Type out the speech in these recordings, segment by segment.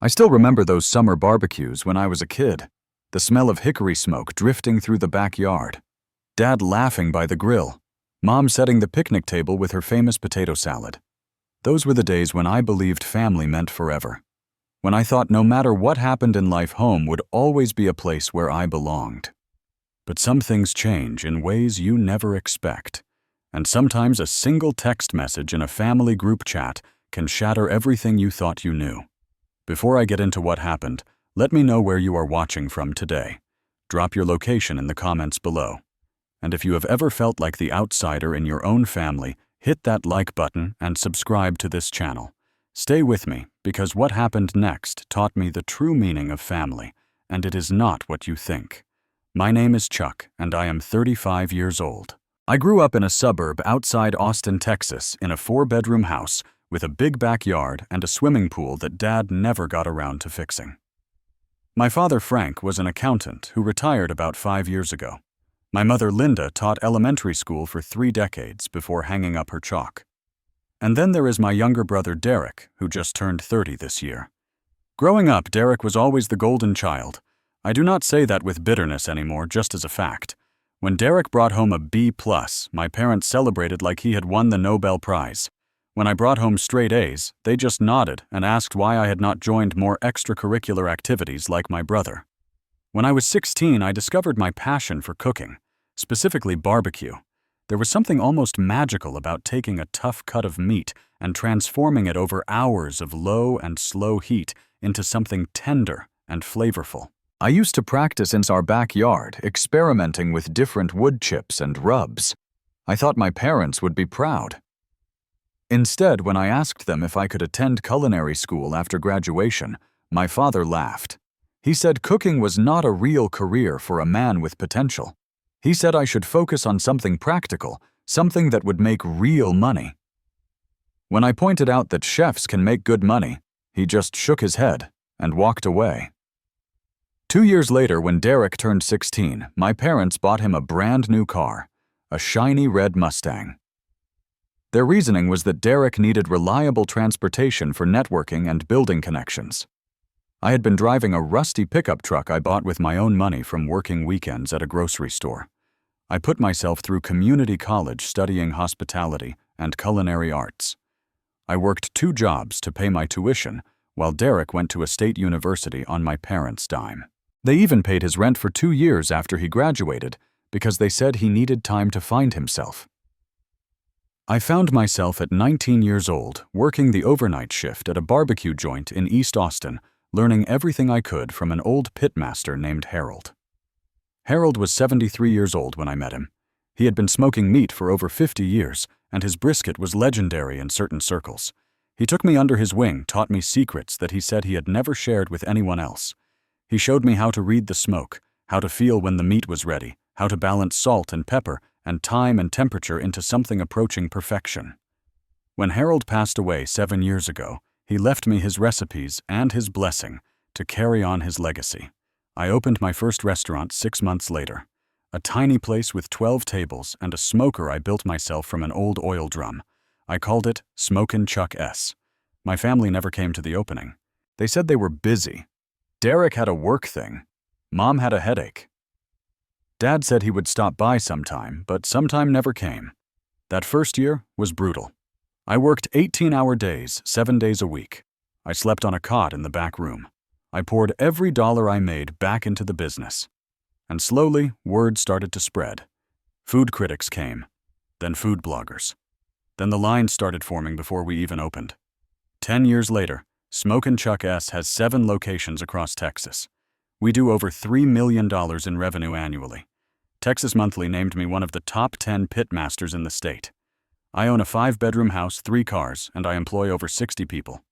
I still remember those summer barbecues when I was a kid. The smell of hickory smoke drifting through the backyard. Dad laughing by the grill. Mom setting the picnic table with her famous potato salad. Those were the days when I believed family meant forever. When I thought no matter what happened in life, home would always be a place where I belonged. But some things change in ways you never expect. And sometimes a single text message in a family group chat can shatter everything you thought you knew. Before I get into what happened, let me know where you are watching from today. Drop your location in the comments below. And if you have ever felt like the outsider in your own family, hit that like button and subscribe to this channel. Stay with me, because what happened next taught me the true meaning of family, and it is not what you think. My name is Chuck, and I am 35 years old. I grew up in a suburb outside Austin, Texas, in a 4-bedroom house with a big backyard and a swimming pool that Dad never got around to fixing. My father, Frank, was an accountant who retired about 5 years ago. My mother, Linda, taught elementary school for 3 decades before hanging up her chalk. And then there is my younger brother, Derek, who just turned 30 this year. Growing up, Derek was always the golden child. I do not say that with bitterness anymore, just as a fact. When Derek brought home a B+, my parents celebrated like he had won the Nobel Prize. When I brought home straight A's, they just nodded and asked why I had not joined more extracurricular activities like my brother. When I was 16, I discovered my passion for cooking, specifically barbecue. There was something almost magical about taking a tough cut of meat and transforming it over hours of low and slow heat into something tender and flavorful. I used to practice in our backyard, experimenting with different wood chips and rubs. I thought my parents would be proud. Instead, when I asked them if I could attend culinary school after graduation, my father laughed. He said cooking was not a real career for a man with potential. He said I should focus on something practical, something that would make real money. When I pointed out that chefs can make good money, he just shook his head and walked away. 2 years later, when Derek turned 16, my parents bought him a brand new car, a shiny red Mustang. Their reasoning was that Derek needed reliable transportation for networking and building connections. I had been driving a rusty pickup truck I bought with my own money from working weekends at a grocery store. I put myself through community college studying hospitality and culinary arts. I worked 2 jobs to pay my tuition, while Derek went to a state university on my parents' dime. They even paid his rent for 2 years after he graduated because they said he needed time to find himself. I found myself at 19 years old working the overnight shift at a barbecue joint in East Austin, learning everything I could from an old pitmaster named Harold. Harold was 73 years old when I met him. He had been smoking meat for over 50 years, and his brisket was legendary in certain circles. He took me under his wing, taught me secrets that he said he had never shared with anyone else. He showed me how to read the smoke, how to feel when the meat was ready, how to balance salt and pepper and time and temperature into something approaching perfection. When Harold passed away 7 years ago, he left me his recipes and his blessing to carry on his legacy. I opened my first restaurant 6 months later, a tiny place with 12 tables and a smoker I built myself from an old oil drum. I called it Smokin' Chuck S. My family never came to the opening. They said they were busy. Derek had a work thing. Mom had a headache. Dad said he would stop by sometime, but sometime never came. That first year was brutal. I worked 18-hour days, 7 days a week. I slept on a cot in the back room. I poured every dollar I made back into the business. And slowly, word started to spread. Food critics came, then food bloggers. Then the lines started forming before we even opened. 10 years later, Smokin' Chuck S has 7 locations across Texas. We do over $3 million in revenue annually. Texas Monthly named me one of the top 10 pitmasters in the state. I own a 5-bedroom house, 3 cars, and I employ over 60 people.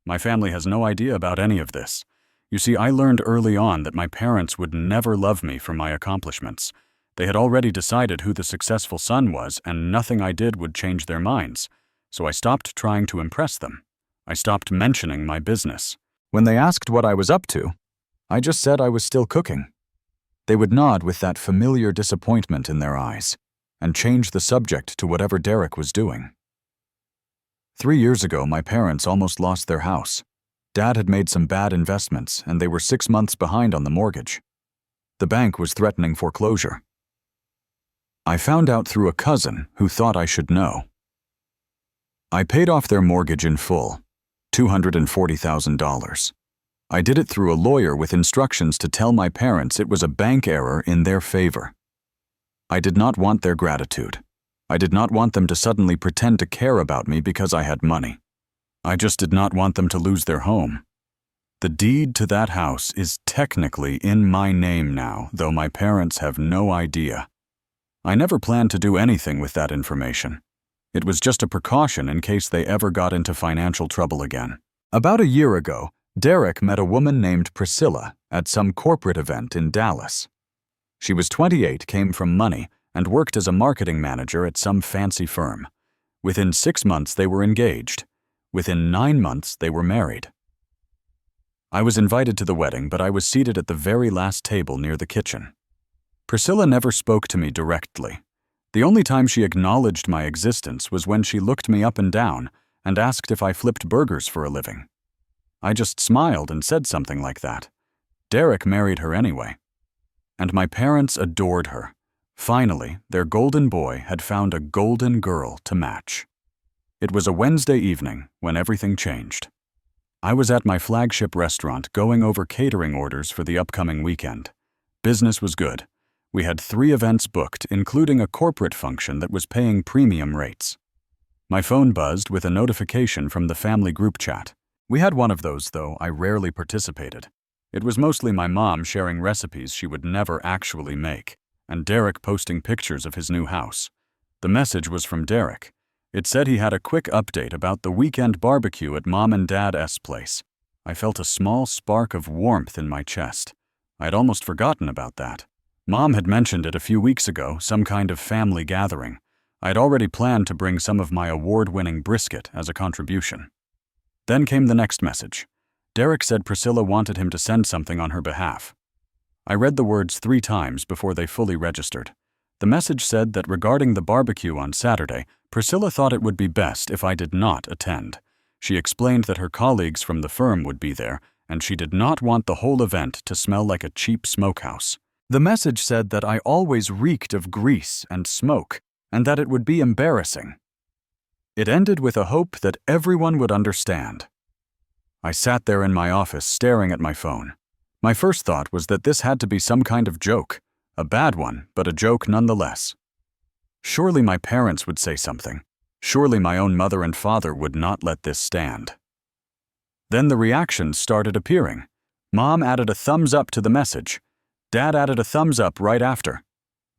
My family has no idea about any of this. You see, I learned early on that my parents would never love me for my accomplishments. They had already decided who the successful son was, and nothing I did would change their minds. So I stopped trying to impress them. I stopped mentioning my business. When they asked what I was up to, I just said I was still cooking. They would nod with that familiar disappointment in their eyes and change the subject to whatever Derek was doing. 3 years ago, my parents almost lost their house. Dad had made some bad investments, and they were 6 months behind on the mortgage. The bank was threatening foreclosure. I found out through a cousin who thought I should know. I paid off their mortgage in full, $240,000. I did it through a lawyer with instructions to tell my parents it was a bank error in their favor. I did not want their gratitude. I did not want them to suddenly pretend to care about me because I had money. I just did not want them to lose their home. The deed to that house is technically in my name now, though my parents have no idea. I never planned to do anything with that information. It was just a precaution in case they ever got into financial trouble again. About a year ago, Derek met a woman named Priscilla at some corporate event in Dallas. She was 28, came from money, and worked as a marketing manager at some fancy firm. Within 6 months, they were engaged. Within 9 months, they were married. I was invited to the wedding, but I was seated at the very last table near the kitchen. Priscilla never spoke to me directly. The only time she acknowledged my existence was when she looked me up and down and asked if I flipped burgers for a living. I just smiled and said something like that. Derek married her anyway. And my parents adored her. Finally, their golden boy had found a golden girl to match. It was a Wednesday evening when everything changed. I was at my flagship restaurant going over catering orders for the upcoming weekend. Business was good. We had 3 events booked, including a corporate function that was paying premium rates. My phone buzzed with a notification from the family group chat. We had one of those, though I rarely participated. It was mostly my mom sharing recipes she would never actually make, and Derek posting pictures of his new house. The message was from Derek. It said he had a quick update about the weekend barbecue at Mom and Dad's place. I felt a small spark of warmth in my chest. I had almost forgotten about that. Mom had mentioned it a few weeks ago, some kind of family gathering. I had already planned to bring some of my award-winning brisket as a contribution. Then came the next message. Derek said Priscilla wanted him to send something on her behalf. I read the words 3 times before they fully registered. The message said that regarding the barbecue on Saturday, Priscilla thought it would be best if I did not attend. She explained that her colleagues from the firm would be there, and she did not want the whole event to smell like a cheap smokehouse. The message said that I always reeked of grease and smoke, and that it would be embarrassing. It ended with a hope that everyone would understand. I sat there in my office staring at my phone. My first thought was that this had to be some kind of joke. A bad one, but a joke nonetheless. Surely my parents would say something. Surely my own mother and father would not let this stand. Then the reactions started appearing. Mom added a thumbs up to the message. Dad added a thumbs up right after.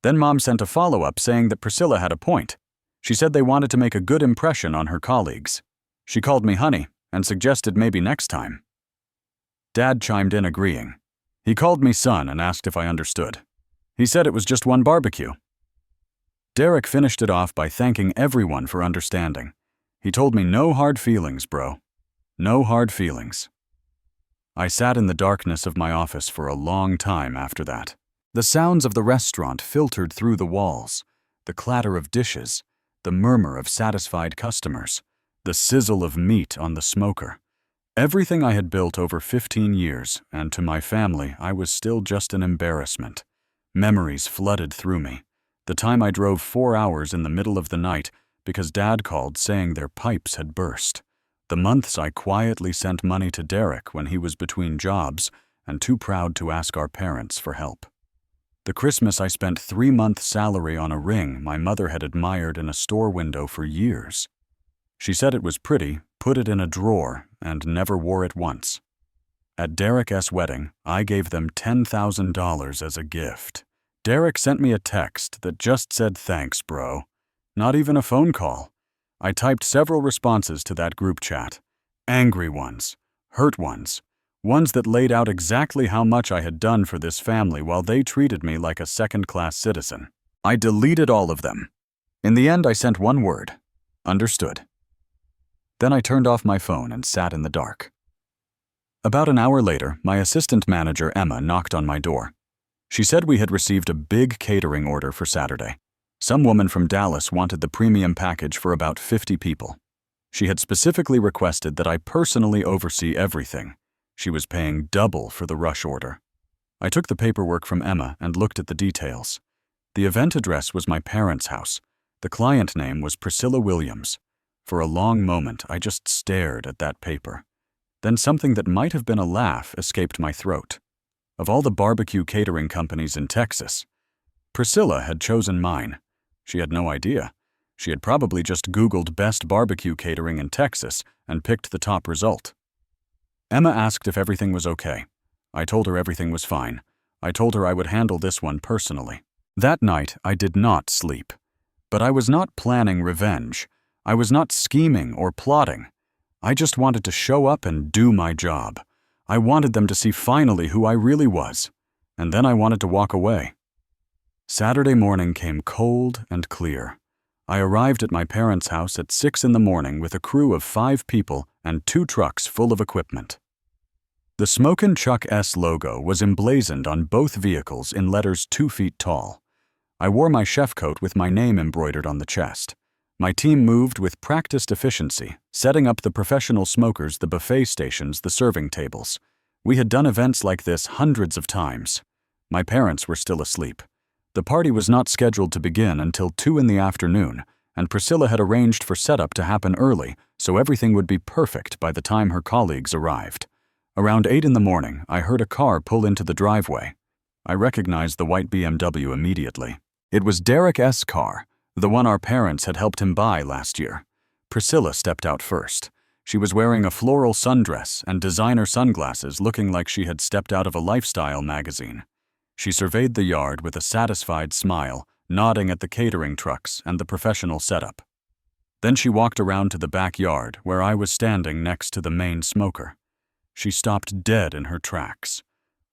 Then Mom sent a follow-up saying that Priscilla had a point. She said they wanted to make a good impression on her colleagues. She called me honey and suggested maybe next time. Dad chimed in agreeing. He called me son and asked if I understood. He said it was just one barbecue. Derek finished it off by thanking everyone for understanding. He told me no hard feelings, bro. No hard feelings. I sat in the darkness of my office for a long time after that. The sounds of the restaurant filtered through the walls, the clatter of dishes, the murmur of satisfied customers, the sizzle of meat on the smoker. Everything I had built over 15 years, and to my family, I was still just an embarrassment. Memories flooded through me. The time I drove 4 hours in the middle of the night because Dad called saying their pipes had burst. The months I quietly sent money to Derek when he was between jobs and too proud to ask our parents for help. The Christmas I spent 3 months' salary on a ring my mother had admired in a store window for years. She said it was pretty, put it in a drawer, and never wore it once. At Derek's wedding, I gave them $10,000 as a gift. Derek sent me a text that just said thanks, bro. Not even a phone call. I typed several responses to that group chat. Angry ones, hurt ones that laid out exactly how much I had done for this family while they treated me like a second-class citizen. I deleted all of them. In the end, I sent one word: understood. Then I turned off my phone and sat in the dark. About an hour later, my assistant manager, Emma, knocked on my door. She said we had received a big catering order for Saturday. Some woman from Dallas wanted the premium package for about 50 people. She had specifically requested that I personally oversee everything. She was paying double for the rush order. I took the paperwork from Emma and looked at the details. The event address was my parents' house. The client name was Priscilla Williams. For a long moment, I just stared at that paper. Then something that might have been a laugh escaped my throat. Of all the barbecue catering companies in Texas, Priscilla had chosen mine. She had no idea. She had probably just Googled best barbecue catering in Texas and picked the top result. Emma asked if everything was okay. I told her everything was fine. I told her I would handle this one personally. That night, I did not sleep. But I was not planning revenge. I was not scheming or plotting. I just wanted to show up and do my job. I wanted them to see finally who I really was. And then I wanted to walk away. Saturday morning came cold and clear. I arrived at my parents' house at 6 a.m. with a crew of 5 people and 2 trucks full of equipment. The Smokin' Chuck S logo was emblazoned on both vehicles in letters 2 feet tall. I wore my chef coat with my name embroidered on the chest. My team moved with practiced efficiency, setting up the professional smokers, the buffet stations, the serving tables. We had done events like this hundreds of times. My parents were still asleep. The party was not scheduled to begin until 2 in the afternoon, and Priscilla had arranged for setup to happen early, so everything would be perfect by the time her colleagues arrived. Around 8 in the morning, I heard a car pull into the driveway. I recognized the white BMW immediately. It was Derek S.'s car, the one our parents had helped him buy last year. Priscilla stepped out first. She was wearing a floral sundress and designer sunglasses, looking like she had stepped out of a lifestyle magazine. She surveyed the yard with a satisfied smile, nodding at the catering trucks and the professional setup. Then she walked around to the backyard where I was standing next to the main smoker. She stopped dead in her tracks.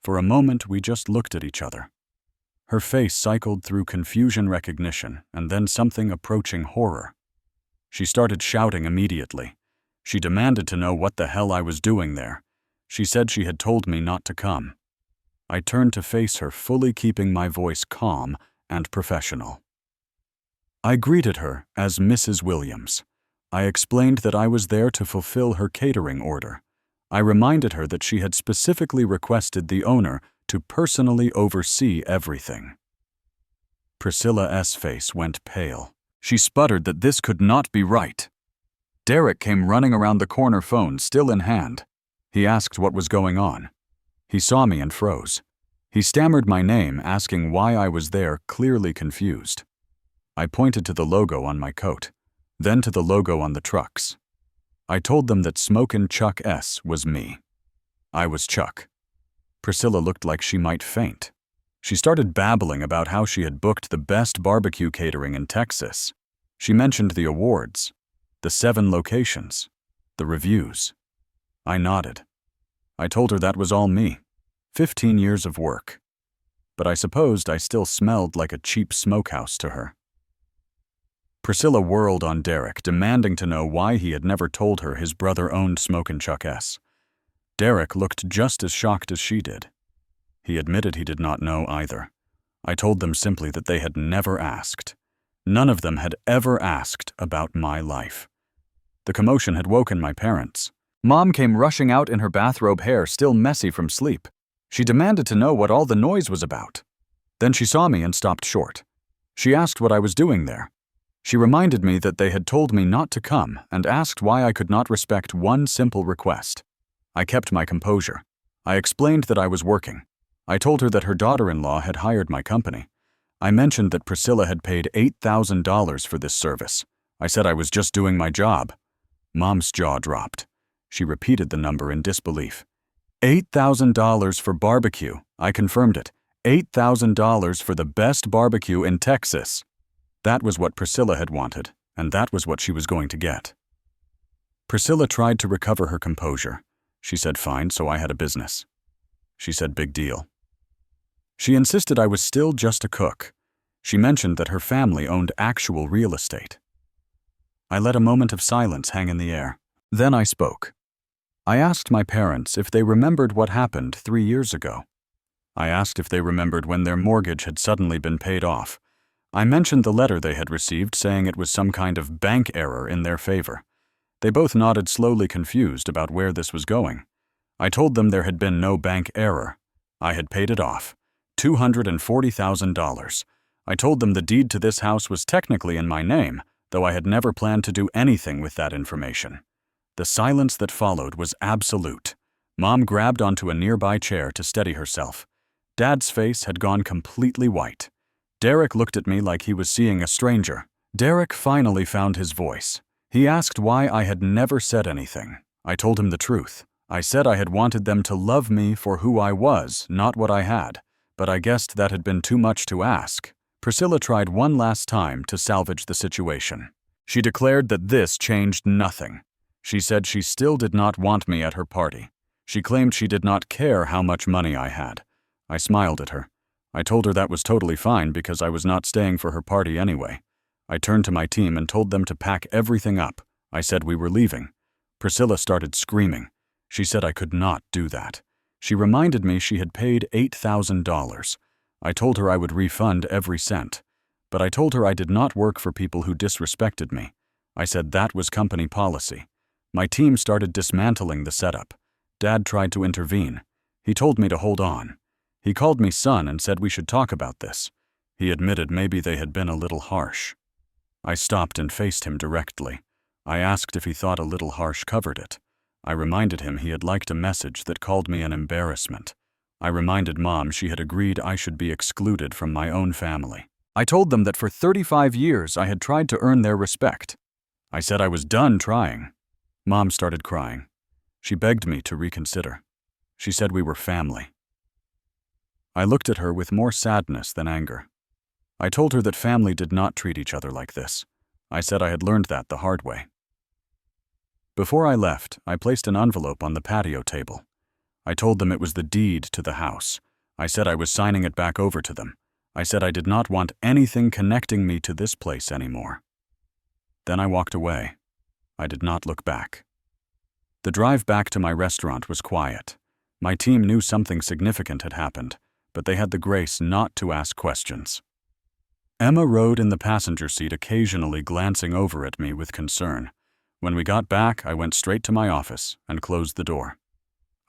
For a moment, we just looked at each other. Her face cycled through confusion, recognition, and then something approaching horror. She started shouting immediately. She demanded to know what the hell I was doing there. She said she had told me not to come. I turned to face her, fully keeping my voice calm and professional. I greeted her as Mrs. Williams. I explained that I was there to fulfill her catering order. I reminded her that she had specifically requested the owner to personally oversee everything. Priscilla S.'s face went pale. She sputtered that this could not be right. Derek came running around the corner, phone still in hand. He asked what was going on. He saw me and froze. He stammered my name, asking why I was there, clearly confused. I pointed to the logo on my coat, then to the logo on the trucks. I told them that Smokin' Chuck S was me. I was Chuck. Priscilla looked like she might faint. She started babbling about how she had booked the best barbecue catering in Texas. She mentioned the awards, the 7 locations, the reviews. I nodded. I told her that was all me. 15 years of work. But I supposed I still smelled like a cheap smokehouse to her. Priscilla whirled on Derek, demanding to know why he had never told her his brother owned Smokin' Chuck S. Derek looked just as shocked as she did. He admitted he did not know either. I told them simply that they had never asked. None of them had ever asked about my life. The commotion had woken my parents. Mom came rushing out in her bathrobe, hair still messy from sleep. She demanded to know what all the noise was about. Then she saw me and stopped short. She asked what I was doing there. She reminded me that they had told me not to come and asked why I could not respect one simple request. I kept my composure. I explained that I was working. I told her that her daughter-in-law had hired my company. I mentioned that Priscilla had paid $8,000 for this service. I said I was just doing my job. Mom's jaw dropped. She repeated the number in disbelief. $8,000 for barbecue. I confirmed it. $8,000 for the best barbecue in Texas. That was what Priscilla had wanted, and that was what she was going to get. Priscilla tried to recover her composure. She said fine, so I had a business. She said big deal. She insisted I was still just a cook. She mentioned that her family owned actual real estate. I let a moment of silence hang in the air. Then I spoke. I asked my parents if they remembered what happened 3 years ago. I asked if they remembered when their mortgage had suddenly been paid off. I mentioned the letter they had received saying it was some kind of bank error in their favor. They both nodded, slowly confused about where this was going. I told them there had been no bank error. I had paid it off. $240,000. I told them the deed to this house was technically in my name, though I had never planned to do anything with that information. The silence that followed was absolute. Mom grabbed onto a nearby chair to steady herself. Dad's face had gone completely white. Derek looked at me like he was seeing a stranger. Derek finally found his voice. He asked why I had never said anything. I told him the truth. I said I had wanted them to love me for who I was, not what I had, but I guessed that had been too much to ask. Priscilla tried one last time to salvage the situation. She declared that this changed nothing. She said she still did not want me at her party. She claimed she did not care how much money I had. I smiled at her. I told her that was totally fine because I was not staying for her party anyway. I turned to my team and told them to pack everything up. I said we were leaving. Priscilla started screaming. She said I could not do that. She reminded me she had paid $8,000. I told her I would refund every cent. But I told her I did not work for people who disrespected me. I said that was company policy. My team started dismantling the setup. Dad tried to intervene. He told me to hold on. He called me son and said we should talk about this. He admitted maybe they had been a little harsh. I stopped and faced him directly. I asked if he thought a little harsh covered it. I reminded him he had liked a message that called me an embarrassment. I reminded Mom she had agreed I should be excluded from my own family. I told them that for 35 years I had tried to earn their respect. I said I was done trying. Mom started crying. She begged me to reconsider. She said we were family. I looked at her with more sadness than anger. I told her that family did not treat each other like this. I said I had learned that the hard way. Before I left, I placed an envelope on the patio table. I told them it was the deed to the house. I said I was signing it back over to them. I said I did not want anything connecting me to this place anymore. Then I walked away. I did not look back. The drive back to my restaurant was quiet. My team knew something significant had happened, but they had the grace not to ask questions. Emma rode in the passenger seat, occasionally glancing over at me with concern. When we got back, I went straight to my office and closed the door.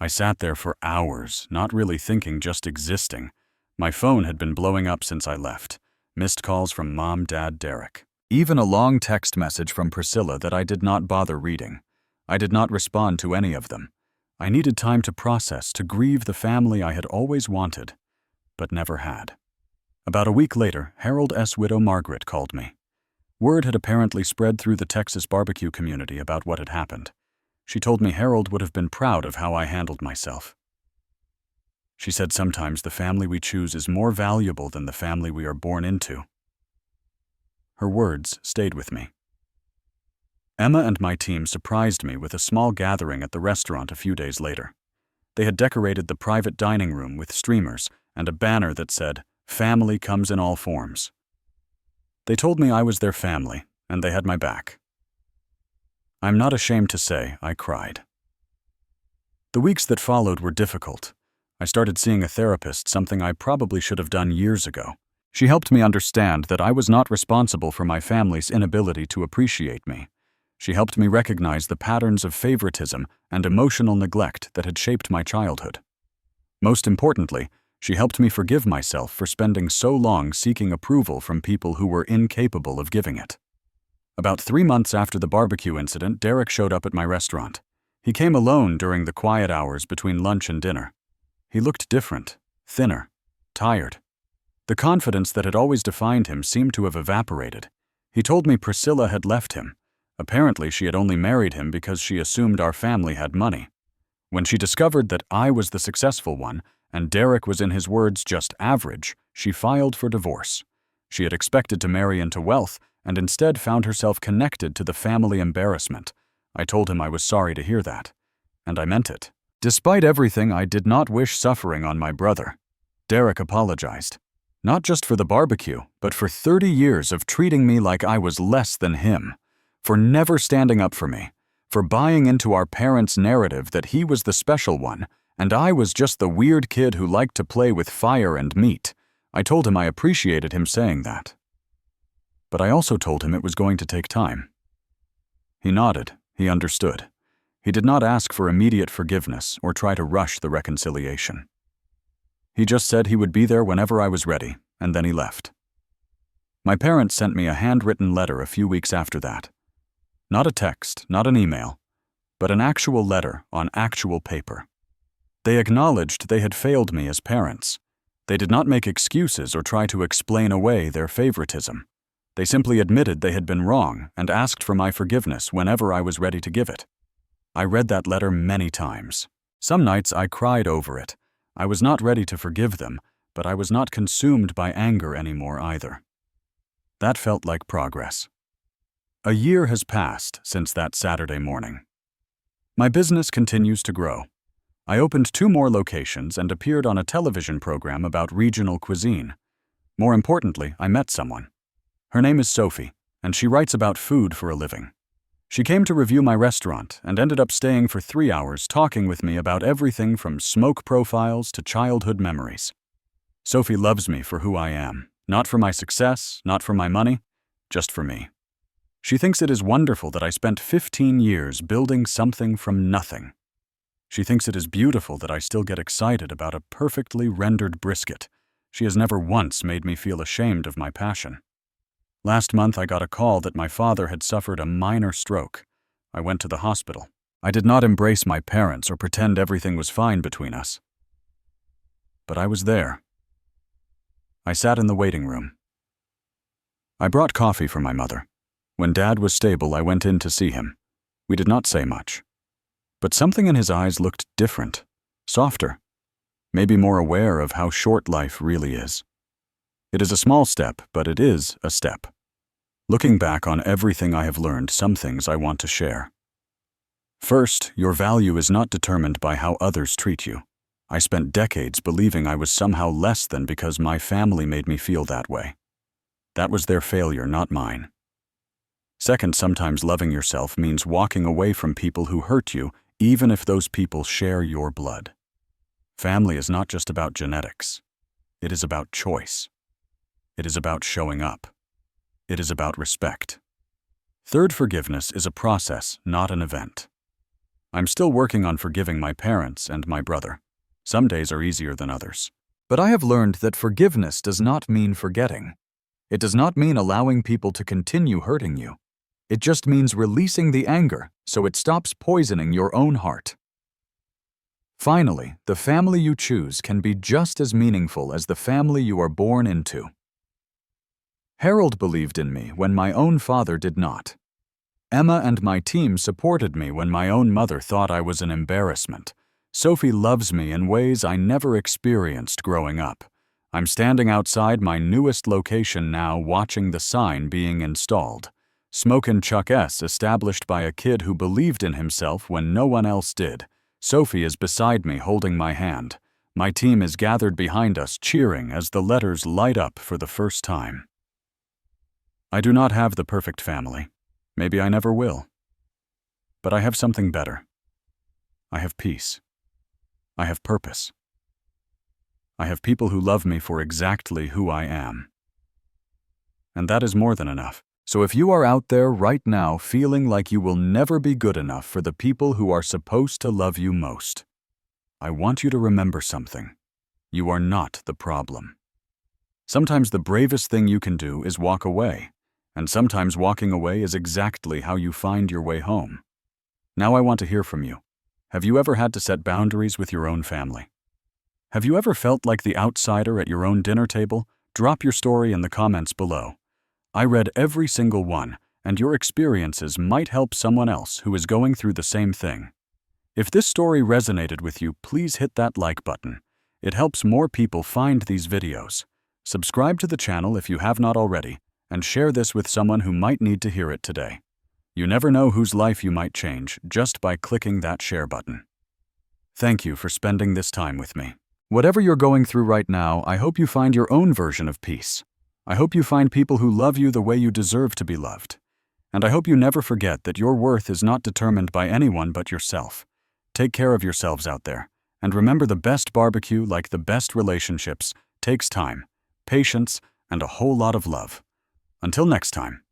I sat there for hours, not really thinking, just existing. My phone had been blowing up since I left. Missed calls from Mom, Dad, Derek. Even a long text message from Priscilla that I did not bother reading. I did not respond to any of them. I needed time to process, to grieve the family I had always wanted, but never had. About a week later, Harold S. widow Margaret called me. Word had apparently spread through the Texas barbecue community about what had happened. She told me Harold would have been proud of how I handled myself. She said sometimes the family we choose is more valuable than the family we are born into. Her words stayed with me. Emma and my team surprised me with a small gathering at the restaurant a few days later. They had decorated the private dining room with streamers and a banner that said, "Family comes in all forms." They told me I was their family, and they had my back. I'm not ashamed to say I cried. The weeks that followed were difficult. I started seeing a therapist, something I probably should have done years ago. She helped me understand that I was not responsible for my family's inability to appreciate me. She helped me recognize the patterns of favoritism and emotional neglect that had shaped my childhood. Most importantly, she helped me forgive myself for spending so long seeking approval from people who were incapable of giving it. About 3 months after the barbecue incident, Derek showed up at my restaurant. He came alone during the quiet hours between lunch and dinner. He looked different, thinner, tired. The confidence that had always defined him seemed to have evaporated. He told me Priscilla had left him. Apparently, she had only married him because she assumed our family had money. When she discovered that I was the successful one, and Derek was, in his words, just average, she filed for divorce. She had expected to marry into wealth, and instead found herself connected to the family embarrassment. I told him I was sorry to hear that. And I meant it. Despite everything, I did not wish suffering on my brother. Derek apologized. Not just for the barbecue, but for 30 years of treating me like I was less than him. For never standing up for me. For buying into our parents' narrative that he was the special one, and I was just the weird kid who liked to play with fire and meat. I told him I appreciated him saying that. But I also told him it was going to take time. He nodded, He understood. He did not ask for immediate forgiveness or try to rush the reconciliation. He just said he would be there whenever I was ready, and then he left. My parents sent me a handwritten letter a few weeks after that. Not a text, not an email, but an actual letter on actual paper. They acknowledged they had failed me as parents. They did not make excuses or try to explain away their favoritism. They simply admitted they had been wrong and asked for my forgiveness whenever I was ready to give it. I read that letter many times. Some nights I cried over it. I was not ready to forgive them, but I was not consumed by anger anymore either. That felt like progress. A year has passed since that Saturday morning. My business continues to grow. I opened 2 more locations and appeared on a television program about regional cuisine. More importantly, I met someone. Her name is Sophie, and she writes about food for a living. She came to review my restaurant and ended up staying for 3 hours talking with me about everything from smoke profiles to childhood memories. Sophie loves me for who I am, not for my success, not for my money, just for me. She thinks it is wonderful that I spent 15 years building something from nothing. She thinks it is beautiful that I still get excited about a perfectly rendered brisket. She has never once made me feel ashamed of my passion. Last month I got a call that my father had suffered a minor stroke. I went to the hospital. I did not embrace my parents or pretend everything was fine between us. But I was there. I sat in the waiting room. I brought coffee for my mother. When Dad was stable, I went in to see him. We did not say much. But something in his eyes looked different, softer, maybe more aware of how short life really is. It is a small step, but it is a step. Looking back on everything I have learned, some things I want to share. First, your value is not determined by how others treat you. I spent decades believing I was somehow less than because my family made me feel that way. That was their failure, not mine. Second, sometimes loving yourself means walking away from people who hurt you, even if those people share your blood. Family is not just about genetics. It is about choice. It is about showing up. It is about respect. Third, forgiveness is a process, not an event. I'm still working on forgiving my parents and my brother. Some days are easier than others. But I have learned that forgiveness does not mean forgetting. It does not mean allowing people to continue hurting you. It just means releasing the anger so it stops poisoning your own heart. Finally, the family you choose can be just as meaningful as the family you are born into. Harold believed in me when my own father did not. Emma and my team supported me when my own mother thought I was an embarrassment. Sophie loves me in ways I never experienced growing up. I'm standing outside my newest location now watching the sign being installed. Smokin' Chuck S. established by a kid who believed in himself when no one else did. Sophie is beside me holding my hand. My team is gathered behind us cheering as the letters light up for the first time. I do not have the perfect family. Maybe I never will. But I have something better. I have peace. I have purpose. I have people who love me for exactly who I am. And that is more than enough. So if you are out there right now feeling like you will never be good enough for the people who are supposed to love you most, I want you to remember something. You are not the problem. Sometimes the bravest thing you can do is walk away, and sometimes walking away is exactly how you find your way home. Now I want to hear from you. Have you ever had to set boundaries with your own family? Have you ever felt like the outsider at your own dinner table? Drop your story in the comments below. I read every single one, and your experiences might help someone else who is going through the same thing. If this story resonated with you, please hit that like button. It helps more people find these videos. Subscribe to the channel if you have not already, and share this with someone who might need to hear it today. You never know whose life you might change just by clicking that share button. Thank you for spending this time with me. Whatever you're going through right now, I hope you find your own version of peace. I hope you find people who love you the way you deserve to be loved. And I hope you never forget that your worth is not determined by anyone but yourself. Take care of yourselves out there. And remember, the best barbecue, like the best relationships, takes time, patience, and a whole lot of love. Until next time.